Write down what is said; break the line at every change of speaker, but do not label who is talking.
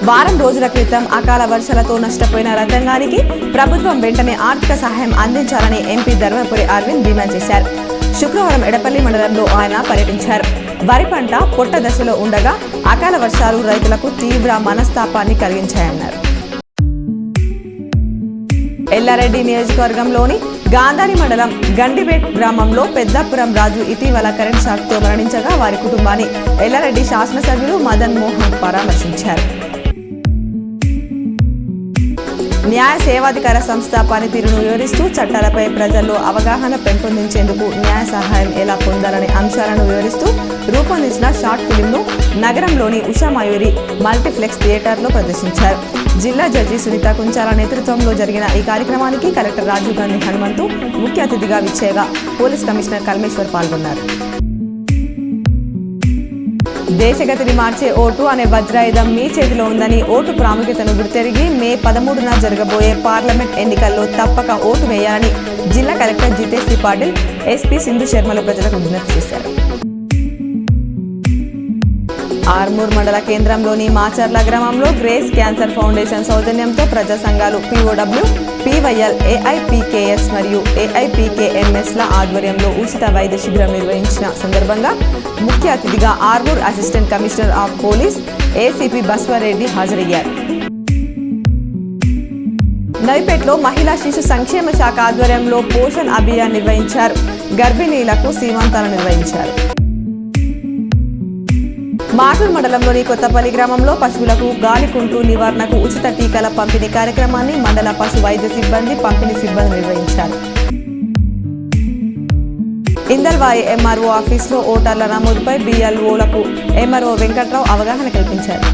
వారం రోజుల క్రితం అకాల వర్షాలతో నష్టపోయిన రైతాంగానికి ప్రభుత్వం వెంటనే ఆర్థిక సహాయం అందించాలని ఎంపీ ధర్మపురి అరవింద్ డిమాండ్ చేశారు. శుక్రవారం ఎడపల్లి మండలంలో ఆయన పర్యటించారు. వరి పంట పొట్ట దశలో ఉండగా అకాల వర్షాలు రైతులకు తీవ్ర మనస్తాపాన్ని కలిగించాయన్నారు. ఎల్లారెడ్డి నియోజకవర్గంలోని గాంధారి మండలం గండిబేట్ గ్రామంలో పెద్దాపురం రాజు ఇటీవల కరెంట్ షాక్తో మరణించగా వారి కుటుంబాన్ని ఎల్లారెడ్డి శాసనసభ్యులు మదన్ మోహన్ పరామర్శించారు. న్యాయ సేవాధికార సంస్థ పనితీరును వివరిస్తూ చట్టాలపై ప్రజల్లో అవగాహన పెంపొందించేందుకు న్యాయ సహాయం ఎలా పొందాలనే అంశాలను వివరిస్తూ రూపొందించిన షార్ట్ ఫిల్మ్ను నగరంలోని ఉషా మయూరి మల్టీప్లెక్స్ థియేటర్లో ప్రదర్శించారు. జిల్లా జడ్జి సునీత కుంచాల నేతృత్వంలో జరిగిన ఈ కార్యక్రమానికి కలెక్టర్ రాజీవ్ గాంధీ హనుమంతు ముఖ్య అతిథిగా విచ్చేయగా పోలీస్ కమిషనర్ కల్మేశ్వర్ పాల్గొన్నారు. దేశగతిని మార్చే ఓటు అనే వజ్రాయుధం మీ చేతిలో ఉందని, ఓటు ప్రాముఖ్యతను గుర్తెరిగి మే 13న జరగబోయే పార్లమెంట్ ఎన్నికల్లో తప్పక ఓటు వేయాలని జిల్లా collector Jitesh C Patil, SP Sindhu శర్మలు ప్రజలకు విజ్ఞప్తి చేశారు. ఆర్మూర్ మండల కేంద్రంలోని మాచర్ల గ్రామంలో గ్రేస్ క్యాన్సర్ ఫౌండేషన్ సౌజన్యంతో ప్రజా సంఘాలు POW, PYL, AIPKS మరియు AIPKMSల ఆధ్వర్యంలో ఉచిత వైద్య శిబిరం నిర్వహించిన సందర్భంగా ముఖ్య అతిథిగా Armoor assistant commissioner of police ACP Baswareddy హాజరయ్యారు. నవిపేటలో మహిళా శిశు సంక్షేమ శాఖ ఆధ్వర్యంలో పోషణ్ అభియాన్ నిర్వహించారు. గర్భిణీలకు సీమంతాలు నిర్వహించారు. మాటూరు మండలంలోని కొత్తపల్లి గ్రామంలో పశువులకు గాలికుంటు నివారణకు ఉచిత టీకాల పంపిణీ కార్యక్రమాన్ని మండల పశు వైద్య సిబ్బంది, పంపిణీ సిబ్బంది నిర్వహించారు. ఇందల్వాయి MRO ఆఫీసులో ఓటర్ల నమోదుపై BLOలకు MRO వెంకట్రావు అవగాహన కల్పించారు.